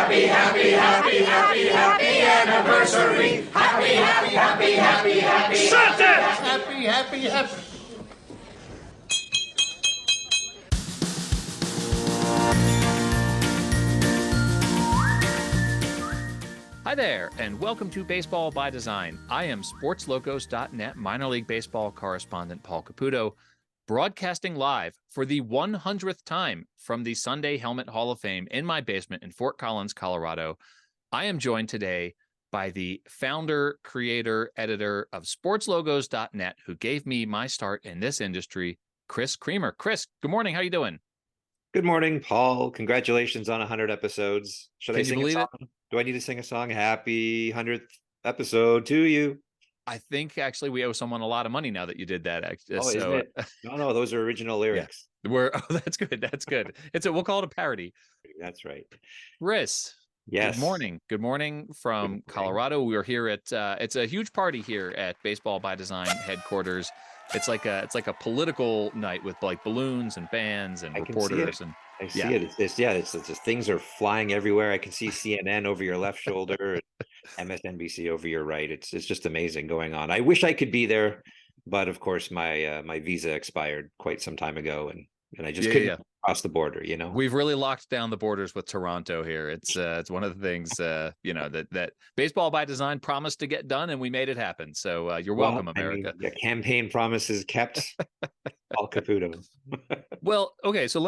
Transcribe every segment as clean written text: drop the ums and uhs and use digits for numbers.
happy, happy, happy, happy, happy anniversary. Happy, happy, happy, happy, happy. Shut it! Happy, happy, happy. Hi there, and welcome to Baseball by Design. I am SportsLogos.net minor league baseball correspondent Paul Caputo, broadcasting live for the 100th time from the Sundae Helmet Hall of Fame in my basement in Fort Collins, Colorado. I am joined today by the founder, creator, editor of SportsLogos.net, who gave me my start in this industry, Chris Creamer. Chris, good morning. How you doing? Good morning, Paul. Congratulations on 100 episodes. Should I Can you sing a believe song? it? Do I need to sing a song? Happy 100th episode to you. I think actually we owe someone a lot of money now that you did that. Oh, isn't it? No, those are original lyrics. Oh, that's good. That's good. We'll call it a parody. That's right. Chris, Yes. good morning. Good morning from Colorado. We are here at it's a huge party here at Baseball by Design headquarters. It's like a political night with like balloons and bands and reporters and I see it. It's just things are flying everywhere. I can see CNN over your left shoulder, MSNBC over your right. It's just amazing going on. I wish I could be there, but of course my visa expired quite some time ago, and I just couldn't cross the border. You know, we've really locked down the borders with Toronto here. It's one of the things that Baseball by Design promised to get done, and we made it happen. So you're welcome, America. I mean, campaign promises kept. Paul Caputo. Well, okay, so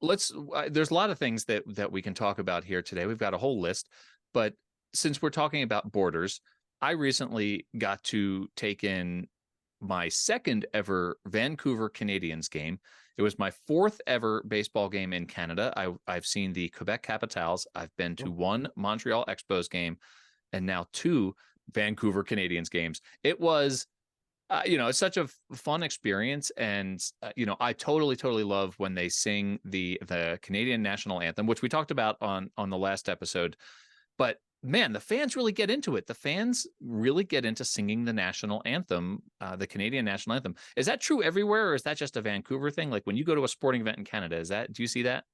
let's there's a lot of things that we can talk about here today. We've got a whole list, but since we're talking about borders, I recently got to take in my second ever Vancouver Canadians game. It was my fourth ever baseball game in Canada. I've seen the Quebec Capitals. I've been to one Montreal Expos game and now two Vancouver Canadians games. It was it's such a fun experience, and I totally love when they sing the Canadian national anthem, which we talked about on the last episode. But man, the fans really get into it. The fans really get into singing the national anthem, the Canadian national anthem. Is that true everywhere, or is that just a Vancouver thing? Like when you go to a sporting event in Canada, do you see that?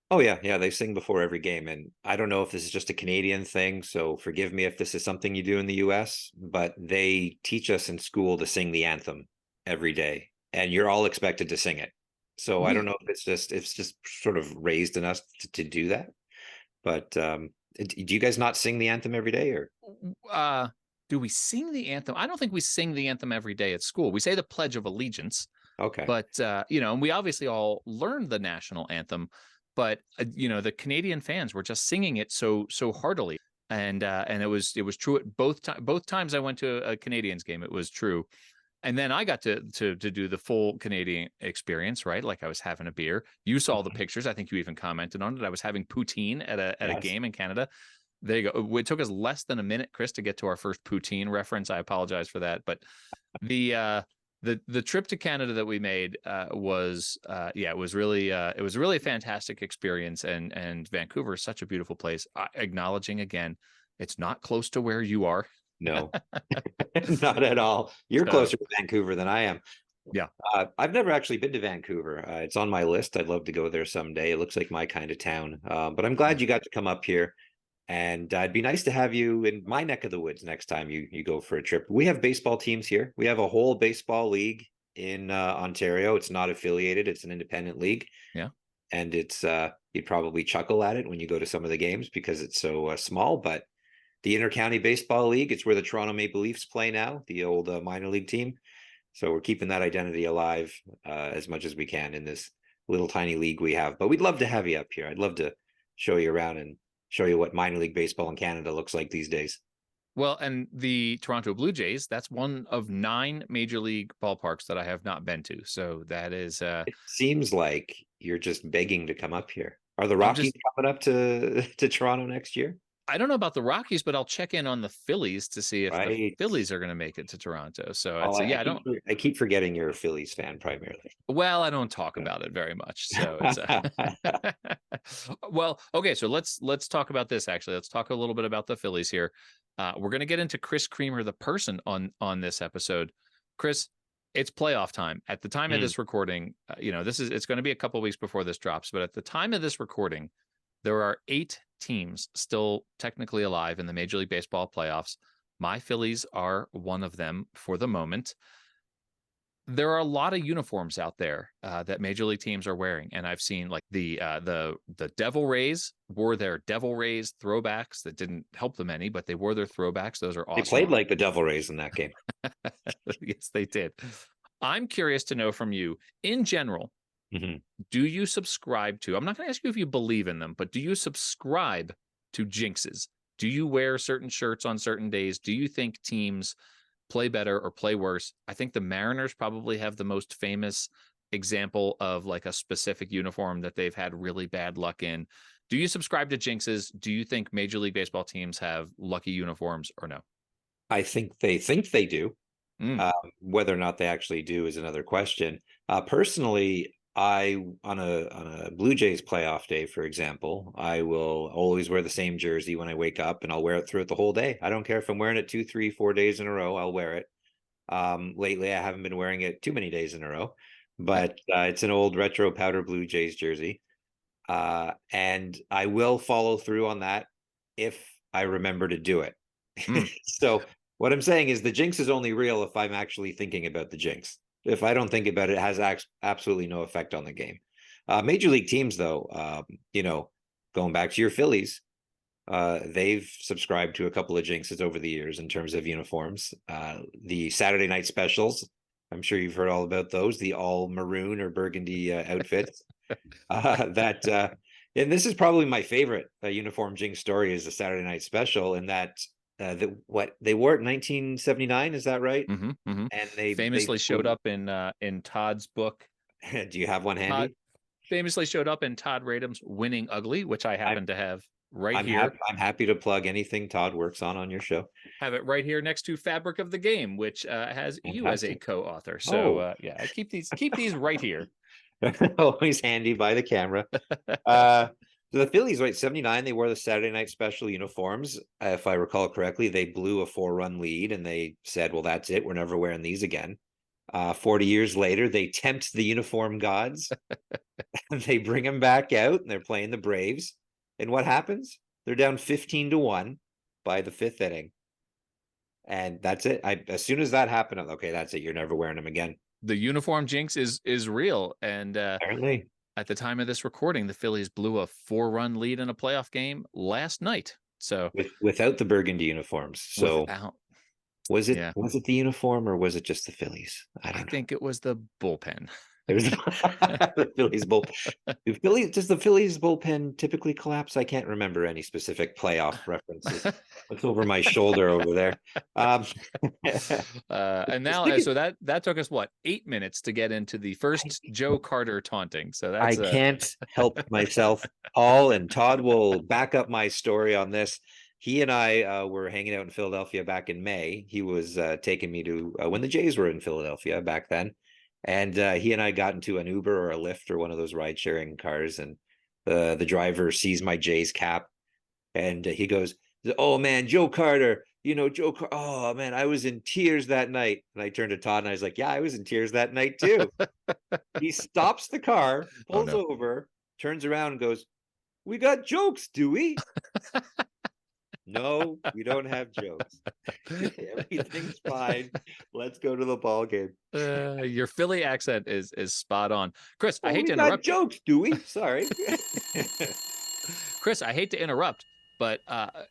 Oh yeah, they sing before every game, and I don't know if this is just a Canadian thing, so forgive me if this is something you do in the US, but they teach us in school to sing the anthem every day, and you're all expected to sing it. So I don't know if it's just sort of raised in us to do that. But do you guys not sing the anthem every day, or do we sing the anthem? I don't think we sing the anthem every day at school. We say the Pledge of Allegiance. Okay. But and we obviously all learned the national anthem. But the Canadian fans were just singing it so heartily, and it was true at both times I went to a Canadians game. It was true, and then I got to do the full Canadian experience, right? Like I was having a beer. You saw the pictures. I think you even commented on it. I was having poutine at a game in Canada. There you go. It took us less than a minute, Chris, to get to our first poutine reference. I apologize for that, but the trip to Canada that we made was really a fantastic experience, and Vancouver is such a beautiful place. Acknowledging again, it's not close to where you are. No, not at all. You're closer to Vancouver than I am. Yeah. I've never actually been to Vancouver. It's on my list. I'd love to go there someday. It looks like my kind of town. But I'm glad you got to come up here. And it'd be nice to have you in my neck of the woods next time you go for a trip. We have baseball teams here. We have a whole baseball league in Ontario. It's not affiliated. It's an independent league. Yeah. And it's you'd probably chuckle at it when you go to some of the games because it's so small. But the Intercounty Baseball League, it's where the Toronto Maple Leafs play now, the old minor league team. So we're keeping that identity alive as much as we can in this little tiny league we have. But we'd love to have you up here. I'd love to show you around and show you what minor league baseball in Canada looks like these days. Well, and the Toronto Blue Jays, that's one of 9 major league ballparks that I have not been to. So that is it seems like you're just begging to come up here. Are the Rockies coming up to Toronto next year? I don't know about the Rockies, but I'll check in on the Phillies to see if the Phillies are going to make it to Toronto. So I keep forgetting you're a Phillies fan primarily. Well, I don't talk about it very much. So it's well, okay. So let's talk about this. Actually, let's talk a little bit about the Phillies here. We're going to get into Chris Creamer, the person on this episode. Chris, it's playoff time at the time of this recording. It's going to be a couple of weeks before this drops, but at the time of this recording, there are 8 teams still technically alive in the Major League Baseball playoffs. My Phillies are one of them for the moment. There are a lot of uniforms out there that Major League teams are wearing, and I've seen like the Devil Rays wore their Devil Rays throwbacks that didn't help them any, but they wore their throwbacks. Those are awesome. They played like the Devil Rays in that game. Yes, they did. I'm curious to know from you, in general, do you subscribe to? I'm not going to ask you if you believe in them, but do you subscribe to jinxes? Do you wear certain shirts on certain days? Do you think teams play better or play worse? I think the Mariners probably have the most famous example of like a specific uniform that they've had really bad luck in. Do you subscribe to jinxes? Do you think Major League Baseball teams have lucky uniforms or no? I think they do. Whether or not they actually do is another question. Personally, on a Blue Jays playoff day, for example, I will always wear the same jersey when I wake up, and I'll wear it throughout the whole day. I don't care if I'm wearing it 2, 3, 4 days in a row. I'll wear it. Lately, I haven't been wearing it too many days in a row, but it's an old retro powder Blue Jays jersey, and I will follow through on that if I remember to do it. So what I'm saying is the jinx is only real if I'm actually thinking about the jinx. If I don't think about it, it has absolutely no effect on the game. Major League teams, though, going back to your Phillies, they've subscribed to a couple of jinxes over the years in terms of uniforms. The Saturday night specials, I'm sure you've heard all about those, the all maroon or burgundy outfits. And this is probably my favorite uniform jinx story is the Saturday night special, in that what they wore it in 1979, is that right? And they famously showed up in Todd's book. Do you have one handy? Todd famously showed up in Todd Radum's Winning Ugly, which I happen to have here. I'm happy to plug anything Todd works on your show. Have it right here next to Fabric of the Game, which has you as a co-author. So I keep these right here. Always handy by the camera. So the Phillies, right, 79, they wore the Saturday night special uniforms. If I recall correctly, they blew a 4-run lead and they said, well, that's it. We're never wearing these again. 40 years later, they tempt the uniform gods and they bring them back out and they're playing the Braves. And what happens? They're down 15-1 by the 5th inning. And that's it. As soon as that happened, okay, that's it. You're never wearing them again. The uniform jinx is real. And apparently, at the time of this recording, the Phillies blew a 4-run lead in a playoff game last night. So without the burgundy uniforms. So was it the uniform or was it just the Phillies? I think it was the bullpen. It was the Phillies bullpen. Does the Phillies bullpen typically collapse? I can't remember any specific playoff references. It's over my shoulder over there. And now, so that took us 8 minutes to get into the first Joe Carter taunting. So that's I can't help myself. Paul and Todd will back up my story on this. He and I were hanging out in Philadelphia back in May. He was taking me to when the Jays were in Philadelphia back then. And he and I got into an Uber or a Lyft or one of those ride-sharing cars, and the driver sees my Jays cap, and he goes, "Oh man, Joe Carter, Joe Carter. Oh man, I was in tears that night." And I turned to Todd and I was like, "Yeah, I was in tears that night too." He stops the car, pulls over, turns around, and goes, "We got jokes, do we?" No, we don't have jokes. Everything's fine. Let's go to the ball game. Your Philly accent is spot on, Chris. I hate to interrupt. Jokes, do we? Sorry, Chris. I hate to interrupt, but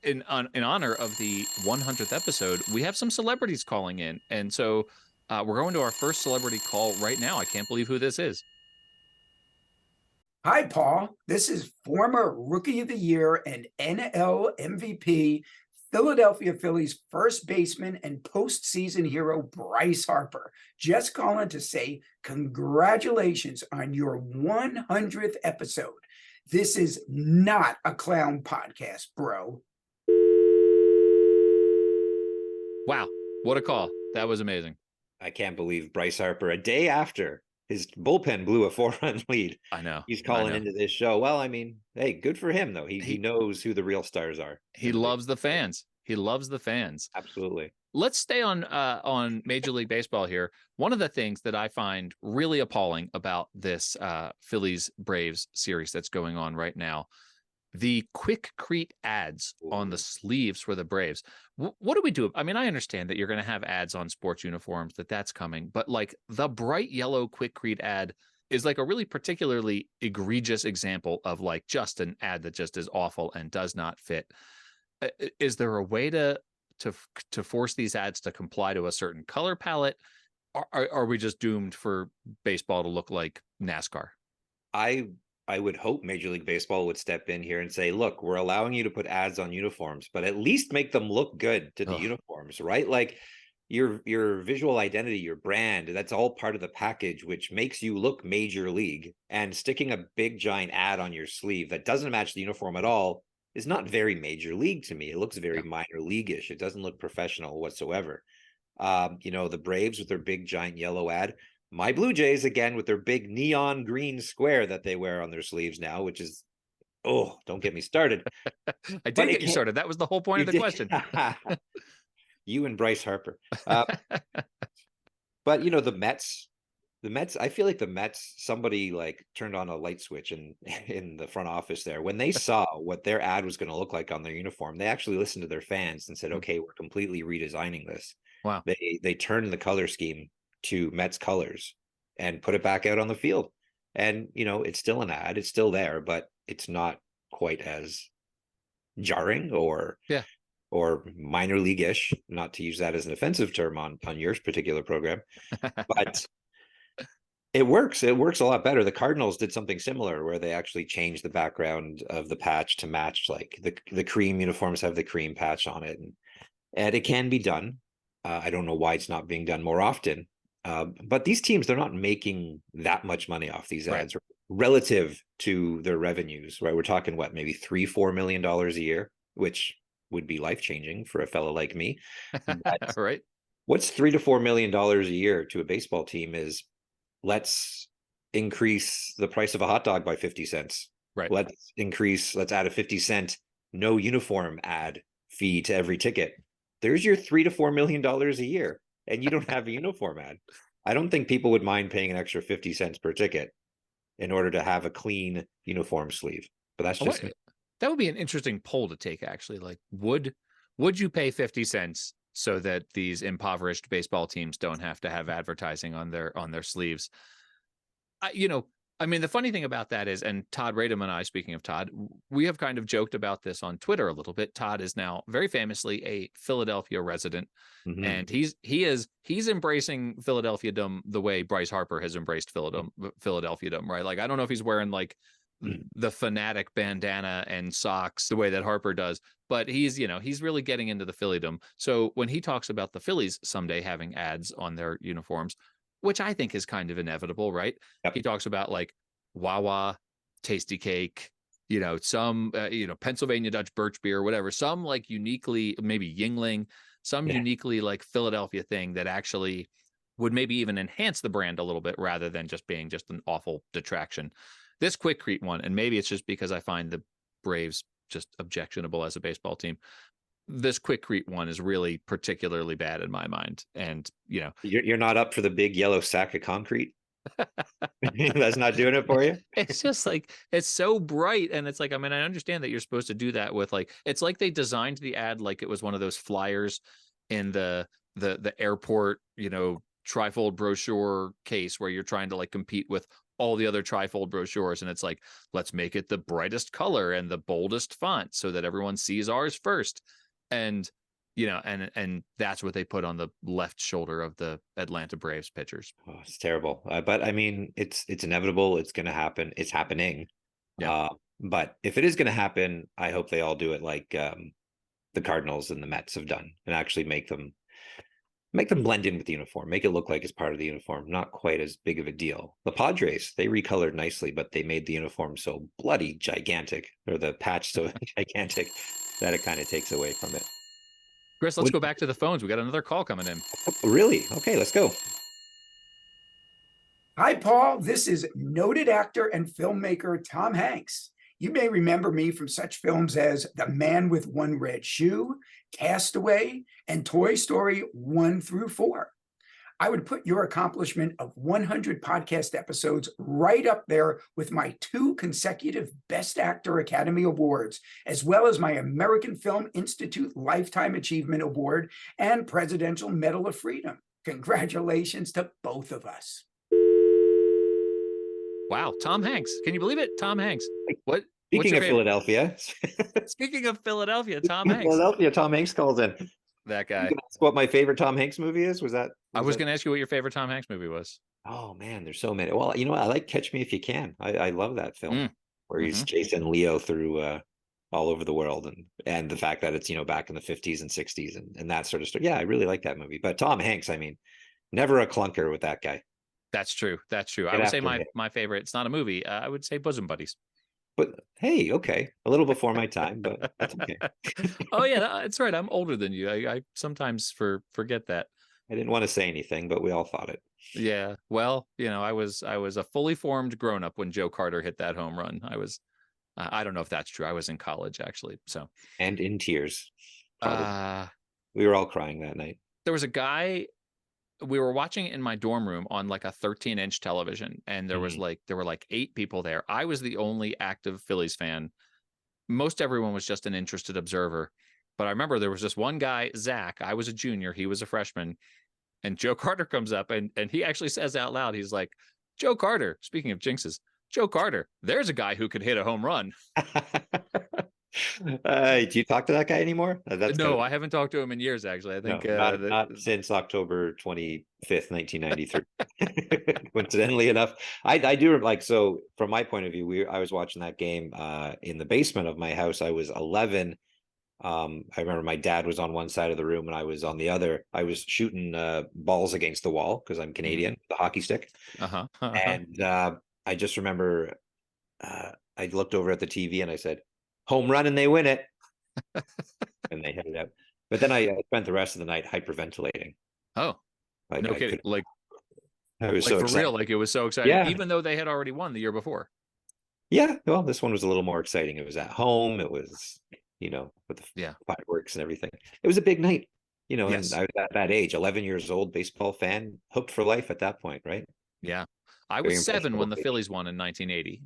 in honor of the 100th episode, we have some celebrities calling in, and so we're going to our first celebrity call right now. I can't believe who this is. Hi, Paul. This is former Rookie of the Year and NL MVP, Philadelphia Phillies first baseman and postseason hero Bryce Harper. Just calling to say congratulations on your 100th episode. This is not a clown podcast, bro. Wow, what a call. That was amazing. I can't believe Bryce Harper, a day after his bullpen blew a 4-run lead. I know. He's calling into this show. Well, I mean, hey, good for him, though. He knows who the real stars are. He loves the fans. He loves the fans. Absolutely. Let's stay on Major League Baseball here. One of the things that I find really appalling about this Phillies-Braves series that's going on right now, the Quickcrete ads on the sleeves for the Braves. What do we do? I mean, I understand that you're going to have ads on sports uniforms, that's coming, but like the bright yellow Quickcrete ad is like a really particularly egregious example of like just an ad that just is awful and does not fit. Is there a way to force these ads to comply to a certain color palette? Are we just doomed for baseball to look like NASCAR? I would hope Major League Baseball would step in here and say, look, we're allowing you to put ads on uniforms, but at least make them look good to the uniforms, right? Like your visual identity, your brand, that's all part of the package, which makes you look major league. And sticking a big giant ad on your sleeve that doesn't match the uniform at all is not very major league to me. It looks very minor league-ish. It doesn't look professional whatsoever. The Braves with their big giant yellow ad, my Blue Jays again with their big neon green square that they wear on their sleeves now, which is, don't get me started. I did get you started. That was the whole point of the question. You and Bryce Harper. But the Mets, I feel like the Mets, somebody like turned on a light switch in the front office there. When they saw what their ad was going to look like on their uniform, they actually listened to their fans and said, okay, we're completely redesigning this. Wow. They turned the color scheme to Mets colors and put it back out on the field. And, it's still an ad, it's still there, but it's not quite as jarring or minor league-ish, not to use that as an offensive term on your particular program, but it works. It works a lot better. The Cardinals did something similar where they actually changed the background of the patch to match, like the cream uniforms have the cream patch on it, and it can be done. I don't know why it's not being done more often. But these teams, they're not making that much money off these ads relative to their revenues, right? We're talking maybe $3-4 million a year, which would be life-changing for a fellow like me. Right. What's $3 to $4 million a year to a baseball team is, let's increase the price of a hot dog by 50 cents. Right. Let's add a 50-cent no uniform ad fee to every ticket. There's your $3 to $4 million a year. And you don't have a uniform ad. I don't think people would mind paying an extra 50 cents per ticket in order to have a clean uniform sleeve. But that's just that would be an interesting poll to take, actually. Like, would you pay 50 cents so that these impoverished baseball teams don't have to have advertising on their sleeves? The funny thing about that is, and Todd Radom and I, speaking of Todd, we have kind of joked about this on Twitter a little bit. Todd is now very famously a Philadelphia resident, and he's embracing Philadelphia-dom the way Bryce Harper has embraced Philadelphia-dom, right? Like, I don't know if he's wearing like the Fanatic bandana and socks the way that Harper does, but he's really getting into the Philly-dom. So when he talks about the Phillies someday having ads on their uniforms, which I think is kind of inevitable, right? Yep. He talks about like Wawa, Tasty Cake, some, Pennsylvania Dutch Birch Beer, whatever, some like uniquely, maybe Yingling, some uniquely like Philadelphia thing that actually would maybe even enhance the brand a little bit rather than just being just an awful detraction. This Quickcrete one, and maybe it's just because I find the Braves just objectionable as a baseball team, this Quickcrete one is really particularly bad in my mind. And, you're not up for the big yellow sack of concrete. That's not doing it for you. It's just like, it's so bright. And it's like, I understand that you're supposed to do that with like, it's like they designed the ad like it was one of those flyers in the airport, trifold brochure case where you're trying to like compete with all the other trifold brochures. And it's like, let's make it the brightest color and the boldest font so that everyone sees ours first. And, and that's what they put on the left shoulder of the Atlanta Braves pitchers. Oh, it's terrible. But it's inevitable. It's going to happen. It's happening. Yeah. But if it is going to happen, I hope they all do it like the Cardinals and the Mets have done, and actually make them blend in with the uniform, make it look like it's part of the uniform, not quite as big of a deal. The Padres, they recolored nicely, but they made the uniform so bloody gigantic, or the patch so gigantic, that it kind of takes away from it. Chris, let's go back to the phones. We got another call coming in. Really? Okay, let's go. Hi, Paul. This is noted actor and filmmaker Tom Hanks. You may remember me from such films as The Man with One Red Shoe, Castaway, and Toy Story 1 through 4. I would put your accomplishment of 100 podcast episodes right up there with my 2 consecutive Best Actor Academy Awards, as well as my American Film Institute Lifetime Achievement Award and Presidential Medal of Freedom. Congratulations to both of us. Wow, Tom Hanks. Can you believe it? Tom Hanks. What's Speaking your of favorite? Philadelphia, Speaking of Philadelphia, Tom Hanks. Philadelphia, Tom Hanks calls in. That You guy. can ask what my favorite Tom Hanks movie is? I was going to ask you what your favorite Tom Hanks movie was. Oh man, there's so many. Well, you know what? I like Catch Me If You Can. I love that film where he's Mhm. chasing Leo through all over the world, and the fact that it's back in the 50s and 60s and that sort of stuff. Yeah, I really like that movie. But Tom Hanks, I mean, never a clunker with that guy. That's true. That's true. I Get would say after it. my favorite. It's not a movie. I would say Bosom Buddies. But hey, okay, a little before my time, but that's okay. Oh yeah, that's right. I'm older than you. I sometimes forget that. I didn't want to say anything, but we all thought it. Yeah. Well, I was a fully formed grown up when Joe Carter hit that home run. I don't know if that's true. I was in college actually. So And in tears. Probably. we We were all crying that night. there was a guy we were watching it in my dorm room on like a 13-inch television, and there was there were like 8 people there. I was the only active Phillies fan. Most everyone was just an interested observer. But I remember there was this one guy, Zach. I was a junior, he was a freshman, and Joe Carter comes up and he actually says out loud, he's like, Joe Carter, speaking of jinxes, Joe Carter, there's a guy who could hit a home run. Do you talk to that guy anymore? No, I haven't talked to him in years, actually. I think not since October 25th, 1993. Coincidentally enough, I do like, so from my point of view, I was watching that game in the basement of my house. I was 11. I remember my dad was on one side of the room and I was on the other. I was shooting balls against the wall because I'm Canadian, the hockey stick. And I just remember I looked over at the TV and I said, home run, and they win it. And they hit it out. But then I spent the rest of the night hyperventilating. Oh, no kidding. I was like so for excited. real, like it was so exciting, Yeah. even though they had already won the year before. Yeah, well, this one was a little more exciting. It was at home. It was, with the fireworks and everything. It was a big night, Yes. and I was at that age, 11 years old, baseball fan, hooked for life at that point, right? Yeah. I Very was 7 when the impressionable Phillies won in 1980.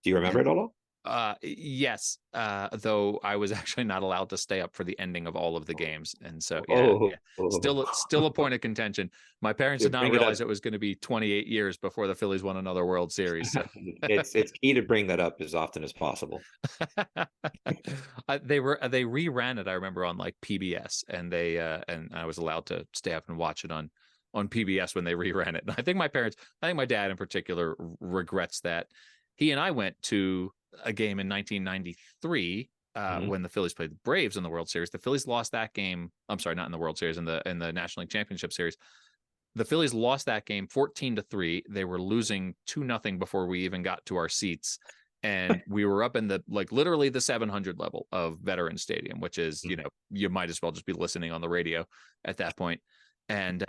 Do you remember it all? Yes. Though I was actually not allowed to stay up for the ending of all of the games. And so, still a point of contention. My parents did not realize it was going to be 28 years before the Phillies won another World Series. So. It's key to bring that up as often as possible. They reran it, I remember, on like PBS, and and I was allowed to stay up and watch it on PBS when they reran it. And I think my dad in particular regrets that. He and I went to a game in 1993 when the Phillies played the Braves in the World Series. The Phillies lost that game. I'm sorry, not in the World Series, in the National League Championship Series. The Phillies lost that game 14-3. They were losing 2-0 before we even got to our seats. And we were up in literally the 700 level of Veterans Stadium, which is, you might as well just be listening on the radio at that point. And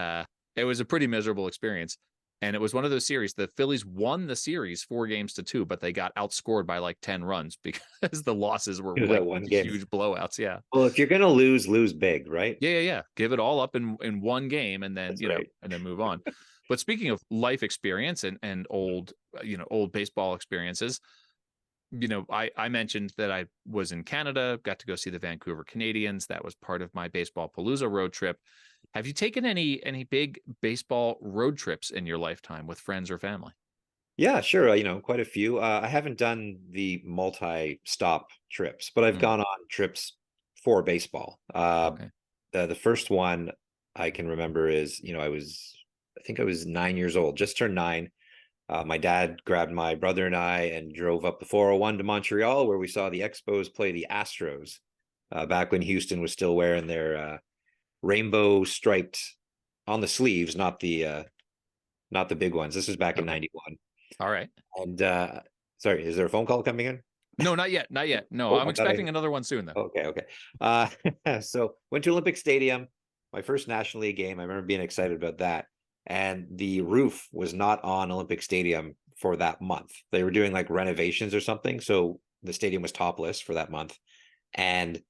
it was a pretty miserable experience. And it was one of those series. The Phillies won the series 4-2, but they got outscored by like 10 runs because the losses were huge blowouts. Yeah. Well, if you're gonna lose big, right? Yeah. Give it all up in one game, and then and then move on. But speaking of life experience and old baseball experiences, I mentioned that I was in Canada, got to go see the Vancouver Canadians. That was part of my Baseball Palooza road trip. Have you taken any big baseball road trips in your lifetime with friends or family? Yeah, sure. Quite a few. I haven't done the multi-stop trips, but I've gone on trips for baseball. Okay. The first one I can remember is, I think I was 9 years old, just turned 9. My dad grabbed my brother and I and drove up the 401 to Montreal, where we saw the Expos play the Astros back when Houston was still wearing their rainbow striped on the sleeves, not the big ones. This was back in 91. All right. And sorry, is there a phone call coming in? No, not yet. No, I'm expecting another one soon, though. Okay. So went to Olympic Stadium, my first National League game. I remember being excited about that. And the roof was not on Olympic Stadium for that month. They were doing like renovations or something. So the stadium was topless for that month. And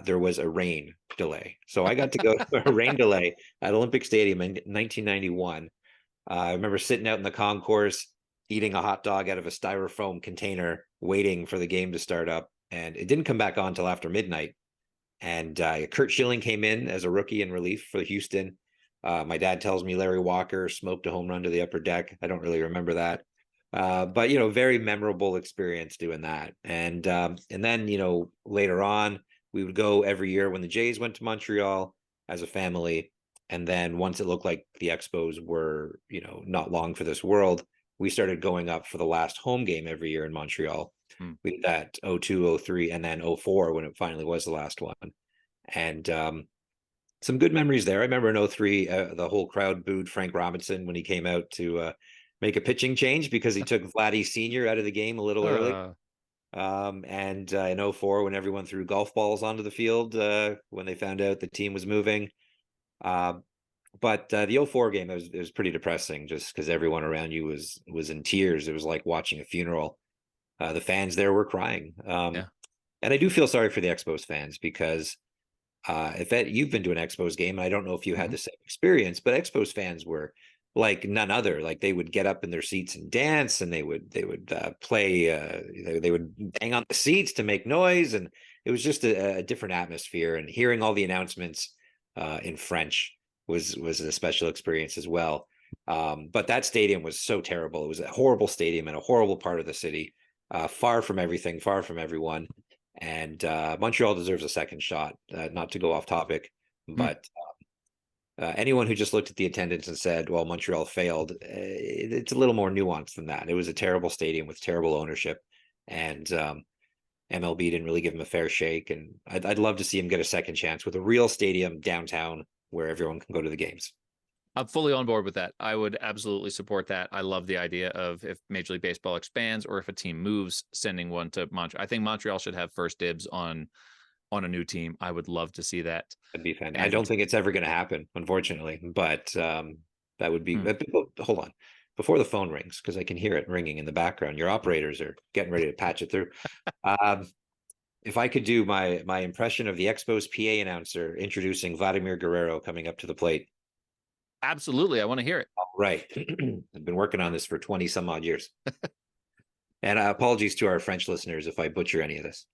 there was a rain delay. So I got to go to a rain delay at Olympic Stadium in 1991. I remember sitting out in the concourse, eating a hot dog out of a styrofoam container, waiting for the game to start up. And it didn't come back on until after midnight. And Kurt Schilling came in as a rookie in relief for Houston. My dad tells me Larry Walker smoked a home run to the upper deck. I don't really remember that. But, very memorable experience doing that. And then, later on, we would go every year when the Jays went to Montreal as a family. And then once it looked like the Expos were, not long for this world, we started going up for the last home game every year in Montreal. We did that 02, 03, and then 04 when it finally was the last one. And some good memories there. I remember in 03, the whole crowd booed Frank Robinson when he came out to make a pitching change because he took Vladdy Sr. out of the game a little early. And in 04, when everyone threw golf balls onto the field when they found out the team was moving. But the 04 game, it was pretty depressing just because everyone around you was in tears. It was like watching a funeral. The fans there were crying. And I do feel sorry for the Expos fans because you've been to an Expos game, I don't know if you had the same experience, but Expos fans were like none other. Like they would get up in their seats and dance, and they would play. They would bang on the seats to make noise, and it was just a different atmosphere. And hearing all the announcements in French was a special experience as well. But that stadium was so terrible. It was a horrible stadium in a horrible part of the city, far from everything, far from everyone. And Montreal deserves a second shot, not to go off topic, but anyone who just looked at the attendance and said, well, Montreal failed, it's a little more nuanced than that. It was a terrible stadium with terrible ownership, and MLB didn't really give him a fair shake. And I'd love to see him get a second chance with a real stadium downtown where everyone can go to the games. I'm fully on board with that. I would absolutely support that. I love the idea of if Major League Baseball expands or if a team moves, sending one to Montreal. I think Montreal should have first dibs on a new team. I would love to see that. That'd be fantastic. I don't think it's ever going to happen, unfortunately, but that would be. Hold on, before the phone rings, because I can hear it ringing in the background. Your operators are getting ready to patch it through. If I could do my impression of the Expos PA announcer introducing Vladimir Guerrero coming up to the plate. Absolutely. I want to hear it. All right. I've been working on this for 20 some odd years. And apologies to our French listeners if I butcher any of this.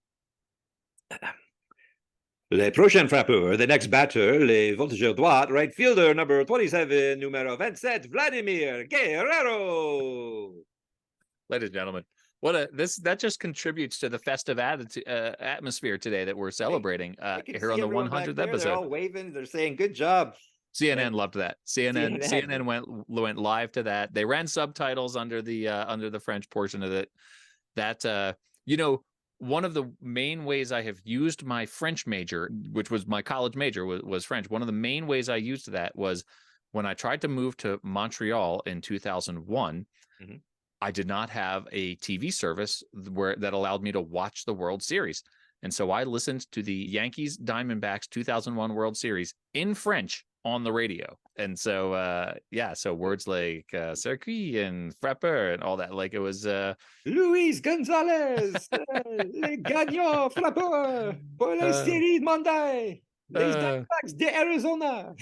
Le prochain frappeur, the next batter, le voltigeur droite, right fielder, number 27, numero 27, Vladimir Guerrero. Ladies and gentlemen, that just contributes to the festive atmosphere today that we're celebrating here on the 100th episode. They're all waving. They're saying, good job. CNN loved that. CNN went live to that. They ran subtitles under the French portion of it. That one of the main ways I have used my French major, which was my college major, was French. One of the main ways I used that was when I tried to move to Montreal in 2001. I did not have a TV service that allowed me to watch the World Series. And so I listened to the Yankees Diamondbacks 2001 World Series in French on the radio. And so, so words like circuit and frappeur and all that, like it was Luis Gonzalez, le gagnant frappeur pour les séries mondiales, les Diamondbacks de Arizona.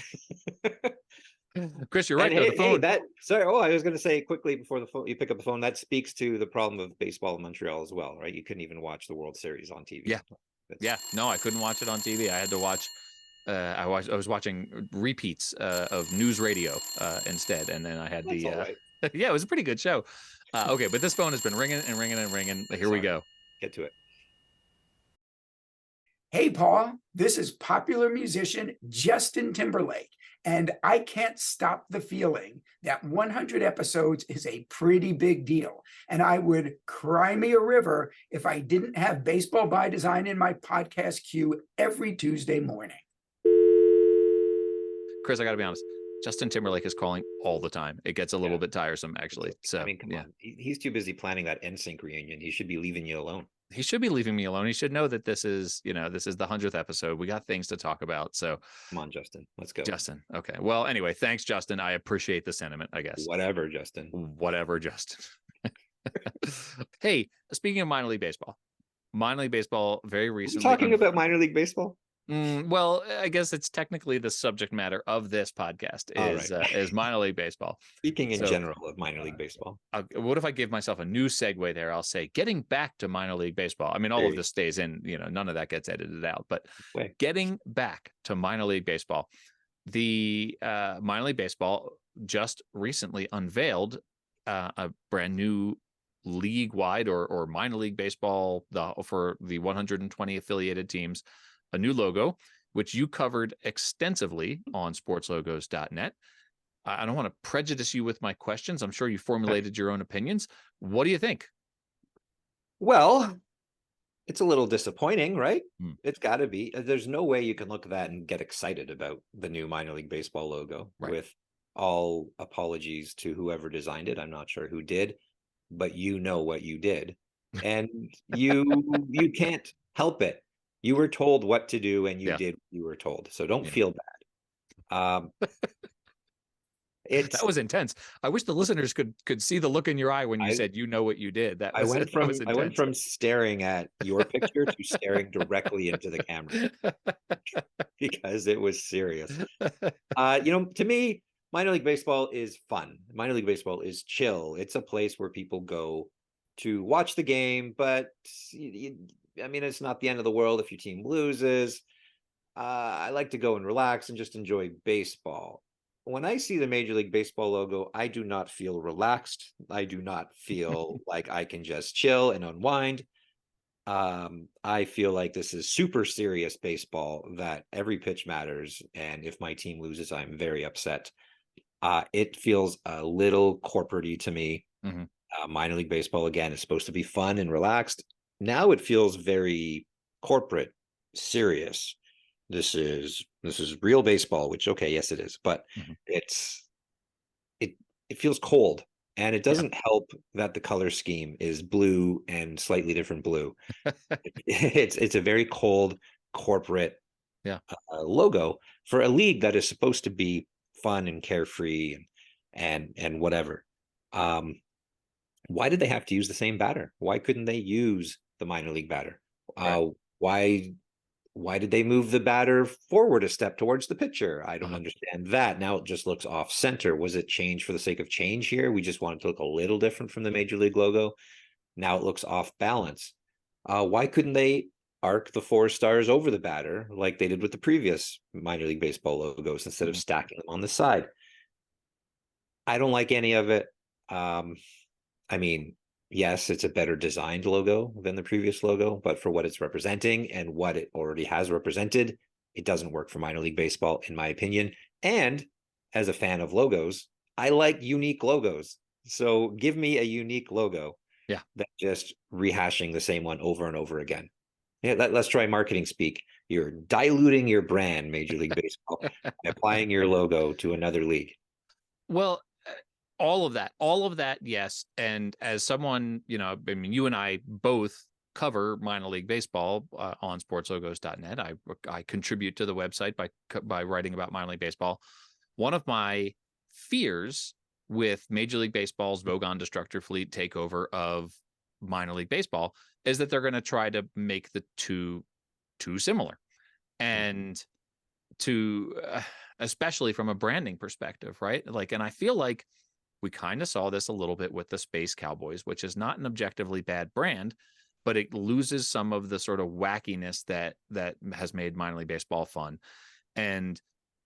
Chris, you're right. The phone. I was going to say quickly before you pick up the phone, that speaks to the problem of baseball in Montreal as well, right? You couldn't even watch the World Series on TV. No, I couldn't watch it on TV. I had to watch. I was watching repeats of news radio instead, and then I had right. Yeah, it was a pretty good show. Okay, but this phone has been ringing and ringing and ringing. Here we go. Get to it. Hey, Paul, this is popular musician Justin Timberlake, and I can't stop the feeling that 100 episodes is a pretty big deal, and I would cry me a river if I didn't have Baseball by Design in my podcast queue every Tuesday morning. Chris, I got to be honest. Justin Timberlake is calling all the time. It gets a little bit tiresome, actually. So, I mean, come on. He's too busy planning that NSYNC reunion. He should be leaving you alone. He should be leaving me alone. He should know that this is the 100th episode. We got things to talk about. So come on, Justin. Let's go. Justin. Okay. Well, anyway, thanks, Justin. I appreciate the sentiment, I guess. Whatever, Justin. Hey, speaking of minor league baseball, minor league baseball very Are we recently. talking about minor league baseball? Well, I guess it's technically the subject matter of this podcast All is minor league baseball. Speaking in So, general of minor league baseball. what if I give myself a new segue there? I'll say getting back to minor league baseball. I mean, all of this stays in, none of that gets edited out, but Way. getting back to minor league baseball, the minor league baseball just recently unveiled a brand new league-wide or minor league baseball for the 120 affiliated teams, a new logo, which you covered extensively on sportslogos.net. I don't want to prejudice you with my questions. I'm sure you formulated your own opinions. What do you think? Well, it's a little disappointing, right? Hmm. It's got to be. There's no way you can look at that and get excited about the new minor league baseball logo. Right. With all apologies to whoever designed it. I'm not sure who did, but you know what you did. And you can't help it. You were told what to do and you did what you were told. So don't feel bad. That was intense. I wish the listeners could see the look in your eye when you said, you know what you did. I went from staring at your picture to staring directly into the camera because it was serious. To me, minor league baseball is fun. Minor league baseball is chill. It's a place where people go to watch the game, but it's not the end of the world if your team loses. I like to go and relax and just enjoy baseball. When I see the Major League Baseball logo, I do not feel relaxed. I do not feel like I can just chill and unwind. I feel like this is super serious baseball, that every pitch matters. And if my team loses, I'm very upset. It feels a little corporate-y to me. Mm-hmm. Minor League Baseball, again, is supposed to be fun and relaxed. Now it feels very corporate, serious. This is real baseball, which, okay, yes, it is, but it feels cold, and it doesn't help that the color scheme is blue and slightly different blue. It's a very cold corporate logo for a league that is supposed to be fun and carefree and whatever. Why did they have to use the same batter? Why couldn't they use the minor league batter? Why did they move the batter forward a step towards the pitcher? I don't understand that. Now it just looks off center. Was it change for the sake of change here? We just wanted to look a little different from the Major League logo. Now it looks off balance. Why couldn't they arc the 4 stars over the batter like they did with the previous minor league baseball logos instead of stacking them on the side? I don't like any of it. Yes, it's a better designed logo than the previous logo, but for what it's representing and what it already has represented, it doesn't work for minor league baseball, in my opinion. And as a fan of logos, I like unique logos. So give me a unique logo. That just rehashing the same one over and over again. Let's try marketing speak. You're diluting your brand, Major League Baseball, by applying your logo to another league. Well, all of that, yes. And as someone, you and I both cover minor league baseball on sportslogos.net. I contribute to the website by writing about minor league baseball. One of my fears with Major League Baseball's Vogon Destructor Fleet takeover of minor league baseball is that they're going to try to make the two similar, and especially from a branding perspective, right? And I feel like we kind of saw this a little bit with the Space Cowboys, which is not an objectively bad brand, but it loses some of the sort of wackiness that has made minor league baseball fun. And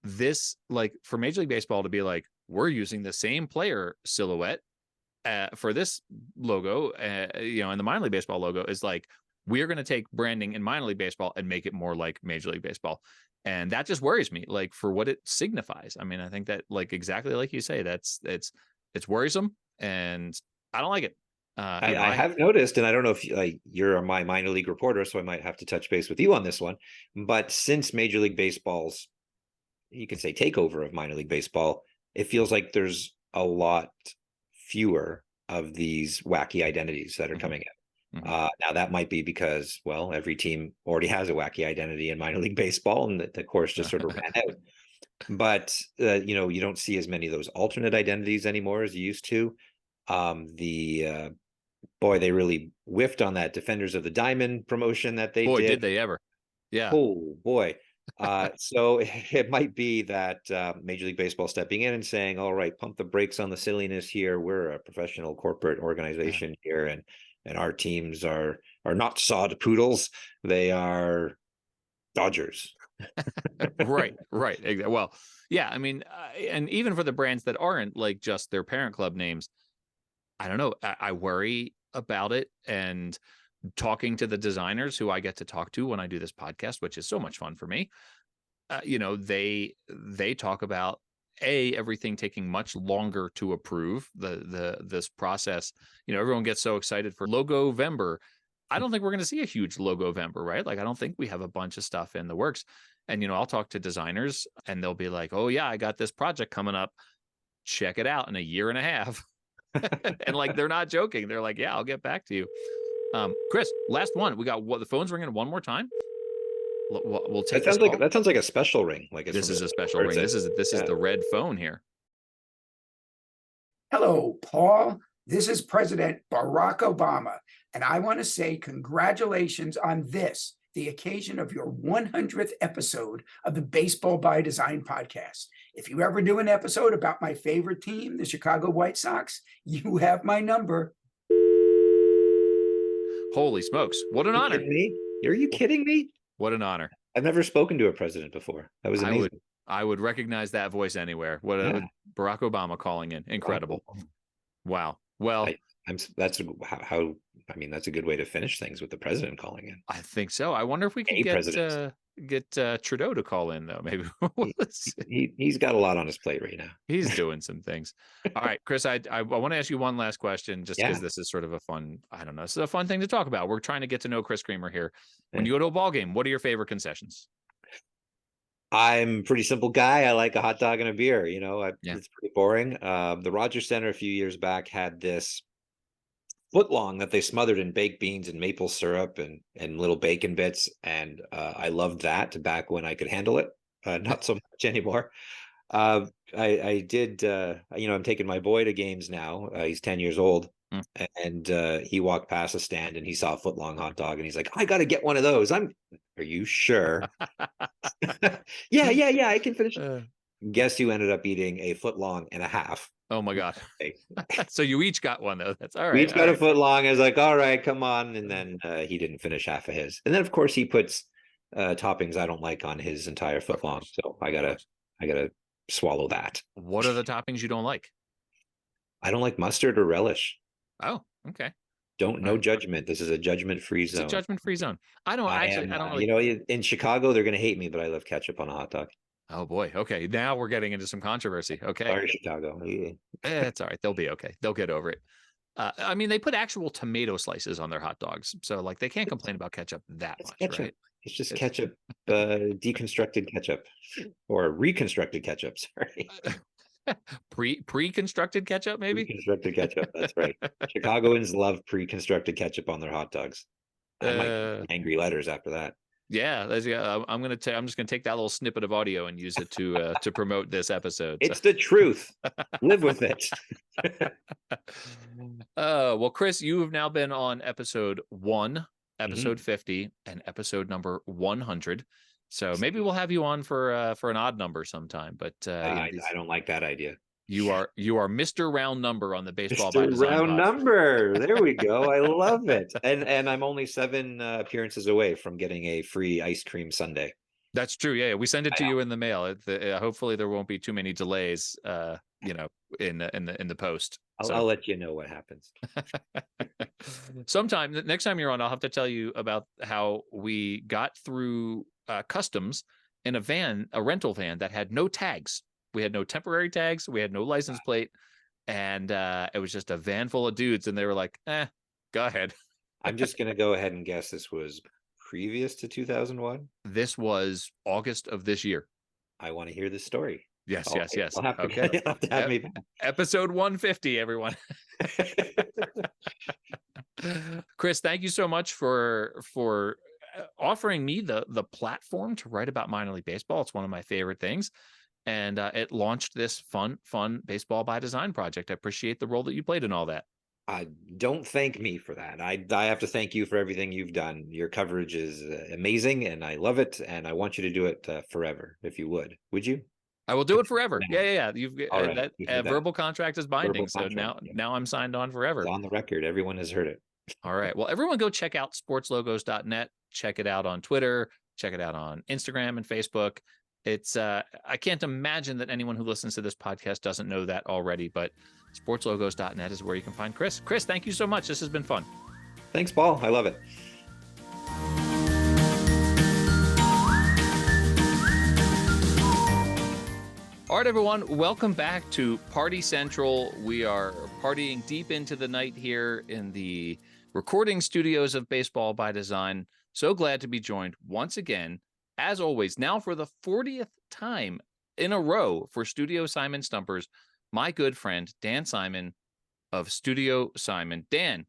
this, for Major League Baseball to be like, we're using the same player silhouette for this logo, and the minor league baseball logo is like, we're going to take branding in minor league baseball and make it more like Major League Baseball. And that just worries me, for what it signifies. I think that, exactly like you say, it's worrisome, and I don't like it. I have noticed, and I don't know if you're my minor league reporter, so I might have to touch base with you on this one. But since Major League Baseball's, you could say, takeover of minor league baseball, it feels like there's a lot fewer of these wacky identities that are coming in. Now that might be because, well, every team already has a wacky identity in minor league baseball, and the course just sort of ran out. But you don't see as many of those alternate identities anymore as you used to. The boy, they really whiffed on that Defenders of the Diamond promotion that they Boy, did. did they ever. Yeah. Oh boy. So it might be that Major League Baseball stepping in and saying, all right, pump the brakes on the silliness here. We're a professional corporate organization here, and our teams are not sod poodles. They are Dodgers. Right. Well, yeah, I mean, and even for the brands that aren't like just their parent club names, I don't know. I worry about it, and talking to the designers who I get to talk to when I do this podcast, which is so much fun for me. They talk about everything taking much longer to approve this process. Everyone gets so excited for Logovember. I don't think we're going to see a huge Logovember, right? Like, I don't think we have a bunch of stuff in the works. And, I'll talk to designers and they'll be like, oh yeah, I got this project coming up. Check it out in a year and a half. And like, they're not joking. They're like, yeah, I'll get back to you. Chris, last one. We got the phone's ringing one more time. We'll take that sounds like a special ring. Like this is a special ring. This is the red phone here. Hello, Paul. This is President Barack Obama, and I want to say congratulations on this, the occasion of your 100th episode of the Baseball by Design podcast. If you ever do an episode about my favorite team, the Chicago White Sox, you have my number. Holy smokes. What an honor. Are you kidding me? What an honor. I've never spoken to a president before. That was amazing. I would recognize that voice anywhere. Barack Obama calling in. Incredible. Wow. Well, that's a good way to finish things with the president calling in. I think so. I wonder if we could get Trudeau to call in, though. Maybe he's got a lot on his plate right now. He's doing some things. All right, Chris, I want to ask you one last question, just because this is sort of a fun, I don't know, this is a fun thing to talk about. We're trying to get to know Chris Creamer here. When you go to a ball game, what are your favorite concessions? I'm a pretty simple guy. I like a hot dog and a beer. It's pretty boring. The Rogers Center a few years back had this footlong that they smothered in baked beans and maple syrup and little bacon bits, and I loved that back when I could handle it. Not so much anymore. I did. I'm taking my boy to games now. He's 10 years old, and he walked past a stand and he saw a footlong hot dog, and he's like, "I got to get one of those." Are you sure? Yeah. I can finish. Guess who ended up eating a footlong and a half? Oh my God. So you each got one, though. That's all right. We each got a footlong. I was like, all right, come on. And then he didn't finish half of his. And then of course he puts toppings I don't like on his entire footlong. So I gotta swallow that. What are the toppings you don't like? I don't like mustard or relish. Oh, okay. No judgment. This is a judgment-free zone. It's a judgment-free zone. I don't really. In Chicago, they're going to hate me, but I love ketchup on a hot dog. Oh boy. Okay. Now we're getting into some controversy. Okay. Sorry, Chicago. Yeah. It's all right. They'll be okay. They'll get over it. I mean, they put actual tomato slices on their hot dogs, so like they can't complain about ketchup that much, ketchup. Right? It's just ketchup, deconstructed ketchup, or reconstructed ketchup. Sorry. Pre-constructed ketchup, maybe. Pre-constructed ketchup. That's right. Chicagoans love pre-constructed ketchup on their hot dogs. I might angry letters after that. Yeah, I'm just gonna take that little snippet of audio and use it to promote this episode. It's the truth. Live with it. Well, Chris, you have now been on episode 1, episode 50, and episode number 100. So maybe we'll have you on for an odd number sometime. But I don't like that idea. You are Mr. Round Number on the Baseball Mr. by Design Round Number. There we go. I love it. And I'm only 7 appearances away from getting a free ice cream sundae. That's true. Yeah, we send it to you in the mail. Hopefully there won't be too many delays. In the post. I'll let you know what happens. Next time you're on, I'll have to tell you about how we got through customs in a rental van that had no tags. We had no temporary tags. We had no license plate. And it was just a van full of dudes. And they were like, go ahead. I'm just going to go ahead and guess this was previous to 2001. This was August of this year. I want to hear this story. Yes. You'll have to have me back. Episode 150, everyone. Chris, thank you so much for offering me the platform to write about minor league baseball. It's one of my favorite things. And it launched this fun Baseball by Design project. I appreciate the role that you played in all that. Don't thank me for that. I have to thank you for everything you've done. Your coverage is amazing, and I love it. And I want you to do it forever, if you would. Would you? I will do it forever. Yeah. You've All right. that We heard that. verbal contract is binding. Verbal So contract. Yeah. now I'm signed on It's forever. on the record. Everyone has heard it. All right. Well, everyone go check out sportslogos.net. Check it out on Twitter. Check it out on Instagram and Facebook. It's I can't imagine that anyone who listens to this podcast doesn't know that already, but sportslogos.net is where you can find Chris. Chris, thank you so much. This has been fun. Thanks, Paul. I love it. All right, everyone, welcome back to Party Central. We are partying deep into the night here in the recording studios of Baseball by Design. So glad to be joined once again, as always, now for the 40th time in a row for Studio Simon Stumpers, my good friend, Dan Simon of Studio Simon. Dan,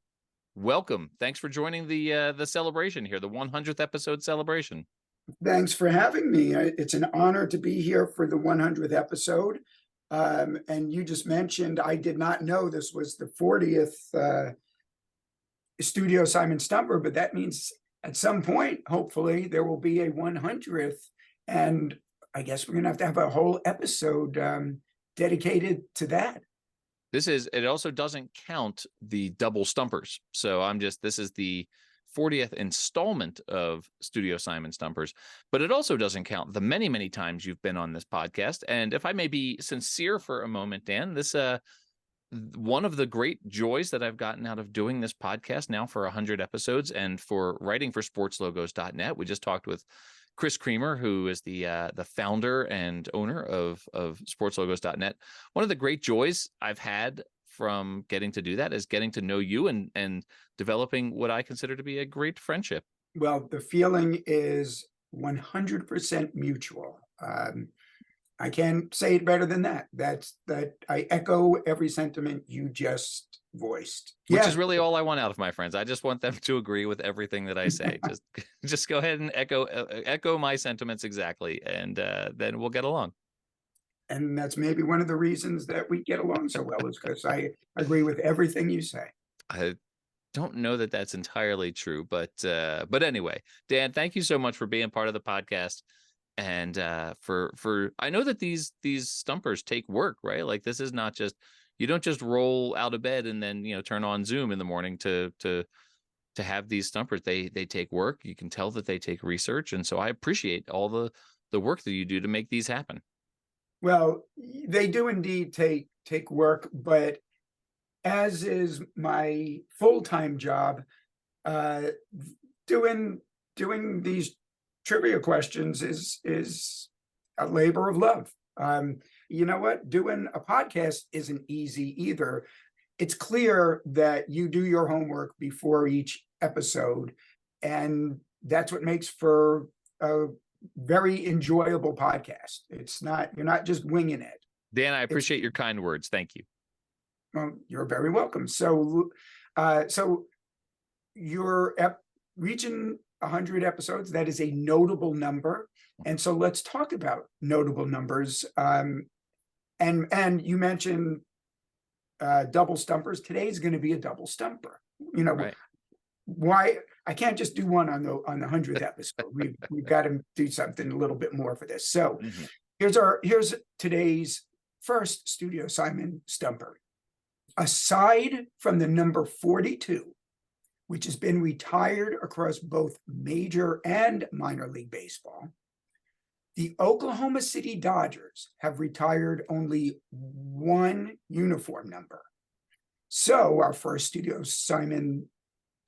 welcome. Thanks for joining the celebration here, the 100th episode celebration. Thanks for having me. It's an honor to be here for the 100th episode. And you just mentioned, I did not know this was the 40th Studio Simon Stumper, but that means at some point, hopefully, there will be a 100th. And I guess we're going to have a whole episode dedicated to that. It also doesn't count the double stumpers. So this is the 40th installment of Studio Simon Stumpers, but it also doesn't count the many, many times you've been on this podcast. And if I may be sincere for a moment, Dan, this one of the great joys that I've gotten out of doing this podcast now for 100 episodes and for writing for sportslogos.net. We just talked with Chris Creamer, who is the founder and owner of sportslogos.net. One of the great joys I've had from getting to do that is getting to know you and developing what I consider to be a great friendship. Well, the feeling is 100% mutual. I can't say it better than that. That I echo every sentiment you just voiced. Which is really all I want out of my friends. I just want them to agree with everything that I say. just go ahead and echo my sentiments exactly, and then we'll get along. And that's maybe one of the reasons that we get along so well, is because I agree with everything you say. I don't know that that's entirely true, but anyway, Dan, thank you so much for being part of the podcast. And for I know that these stumpers take work, right? Like, this is not just, you don't just roll out of bed and then, turn on Zoom in the morning to have these stumpers. They take work. You can tell that they take research. And so I appreciate all the work that you do to make these happen. Well, they do indeed take work, but as is my full-time job, doing these trivia questions is a labor of love. You know what? Doing a podcast isn't easy either. It's clear that you do your homework before each episode, and that's what makes for a very enjoyable podcast. You're not just winging it. Dan, I appreciate your kind words. Thank you. Well, you're very welcome. So you're reaching 100 episodes. That is a notable number. And so let's talk about notable numbers. And you mentioned double stumpers. Today's going to be a double stumper. Right. Why I can't just do one on the 100th episode. We've got to do something a little bit more for this. So here's today's first Studio Simon Stumper. Aside from the number 42, which has been retired across both major and minor league baseball, the Oklahoma City Dodgers have retired only one uniform number. So our first Studio Simon